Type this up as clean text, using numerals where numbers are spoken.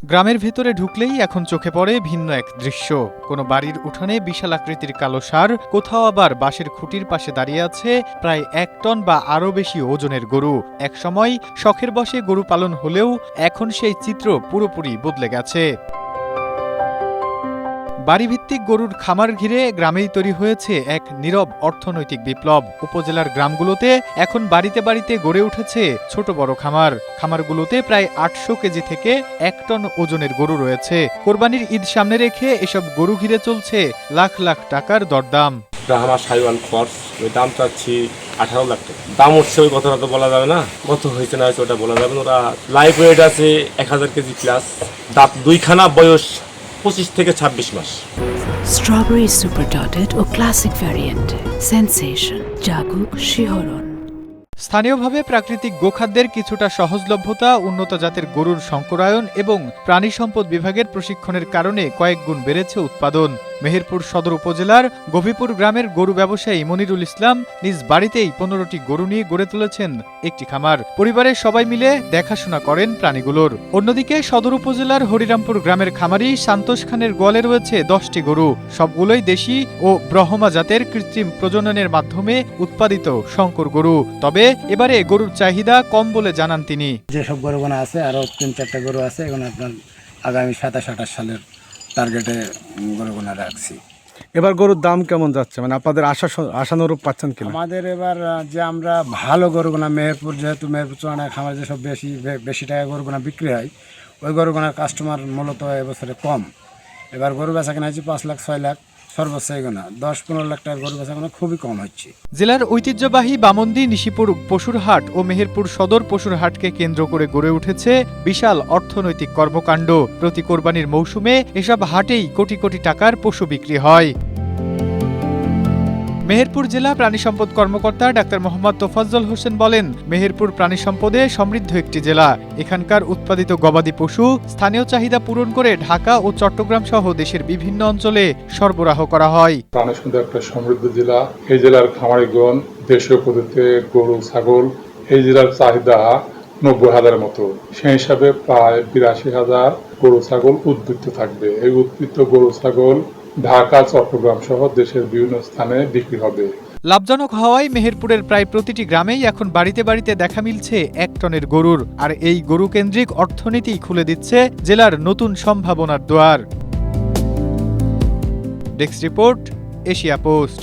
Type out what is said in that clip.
গ্রামের ভেতরে ঢুকলেই এখন চোখে পড়ে ভিন্ন এক দৃশ্য। কোনো বাড়ির উঠানে বিশাল আকৃতির কালো ষাঁড়, কোথাও আবার বাঁশের খুঁটির পাশে দাঁড়িয়ে আছে প্রায় 1 টন বা আরও বেশি ওজনের গরু। একসময় শখের বশে গরু পালন হলেও এখন সেই চিত্র পুরোপুরি বদলে গেছে। বাড়িভিত্তিক গরুর খামার ঘিরে গ্রামেই তৈরি হয়েছে এক নীরব অর্থনৈতিক বিপ্লব। উপজেলার গ্রামগুলোতে এখন বাড়িতে বাড়িতে গড়ে উঠেছে ছোট বড় খামার। খামারগুলোতে প্রায় 800 কেজি থেকে 1 টন ওজনের গরু রয়েছে। কোরবানির ঈদ সামনে রেখে এসব গরু ঘিরে চলছে লাখ লাখ টাকার দরদাম। আমার সাইওয়াল ক্রস, ওই দাম চাচ্ছি 18 লাখ টাকা। দাম উঠছে, ওই কথাটা তো বলা যাবে না, কত হয়েছে না হয়েছে ওটা বলা যাবে না। ওরা লাইভ ওয়েট আছে 1000 কেজি প্লাস, দাঁত দুইখানা, বয়স 25 থেকে 26 মাস। স্ট্রবেরি সুপার ডটেড ও ক্লাসিক ভ্যারিয়েন্ট সেন্সেশন জাগুক শিহরণ। স্থানীয়ভাবে প্রাকৃতিক গোখাদ্যের কিছুটা সহজলভ্যতা, উন্নত জাতের গরুর সংকরায়ন এবং প্রাণী সম্পদ বিভাগের প্রশিক্ষণের কারণে কয়েক গুণ বেড়েছে উৎপাদন। মেহেরপুর সদর উপজেলার গভীপুর গ্রামের গরু ব্যবসায়ী মনিরুল ইসলাম নিজ বাড়িতেই 15টি গরু নিয়ে গড়ে তুলেছেন একটি খামার। পরিবারের সবাই মিলে দেখাশোনা করেন প্রাণীগুলোর। অন্যদিকে সদর উপজেলার হরিরামপুর গ্রামের খামারি সান্তোষ খানের গোয়ালে রয়েছে 10টি গরু। সবগুলোই দেশি ও ব্রহ্মা জাতের কৃত্রিম প্রজননের মাধ্যমে উৎপাদিত শঙ্কর গরু। তবে এবারে গরুর চাহিদা কম বলে জানান তিনি। যেসব গরুগুলো আছে আরও 3-4টা গরু আছে, এখন আপনার আগামী 27-28 সালের টার্গেটে গরুগুলো রাখছি। এবার গরুর দাম কেমন যাচ্ছে, মানে আপনাদের আশানুরূপ পাচ্ছেন কিনা? আমাদের এবার যে আমরা ভালো গরুগুলো, মেহেরপুর যেহেতু মেহেরপুর চুয়ানা খামার যেসব বেশি টাকা গরুগুলো বিক্রি হয়, ওই গরুগুলোর কাস্টমার মূলত এবছরে কম। এবার গরু বেচা কেনা হচ্ছে 5 লাখ 6 লাখ, সর্বোচ্চ এগুলো 10-15 লাখ টাকার গরু বেচা কেনা খুবই কম হচ্ছে। জেলার ঐতিহ্যবাহী বামন্দি, নিশিপুর পশুর হাট ও মেহেরপুর সদর পশুর হাটকে কেন্দ্র করে গড়ে উঠেছে বিশাল অর্থনৈতিক কর্মকাণ্ড। প্রতি কোরবানির মৌসুমে এসব হাটেই কোটি কোটি টাকার পশু বিক্রি হয়। মেহেরপুর জেলা প্রাণী সম্পদ কর্মকর্তা ডাক্তার মোহাম্মদ তোফাজ্জল হোসেন বলেন, মেহেরপুর প্রাণী সম্পদে সমৃদ্ধ একটি জেলা। এখানকার উৎপাদিত গবাদি পশু স্থানীয় চাহিদা পূরণ করে ঢাকা ও চট্টগ্রাম সহ দেশের বিভিন্ন অঞ্চলে সরবরাহ করা হয়। প্রাণী সম্পদ একটা সমৃদ্ধ জেলা। এই জেলার খামারিগণ দেশীয় পদ্ধতিতে গরু ছাগল, এই জেলার চাহিদা 90,000 মতো। সেই হিসাবে প্রায় 82,000 গরু ছাগল উদ্বৃত্ত থাকবে। এই উদ্বৃত্ত গরু ছাগল ঢাকা, চট্টগ্রাম সহ দেশের বিভিন্ন স্থানে বিক্রি হবে। লাভজনক হওয়ায় মেহেরপুরের প্রায় প্রতিটি গ্রামেই এখন বাড়িতে বাড়িতে দেখা মিলছে 1 টনের গরুর। আর এই গরু কেন্দ্রিক অর্থনীতি খুলে দিচ্ছে জেলার নতুন সম্ভাবনার দুয়ার। Desk report, Asia post.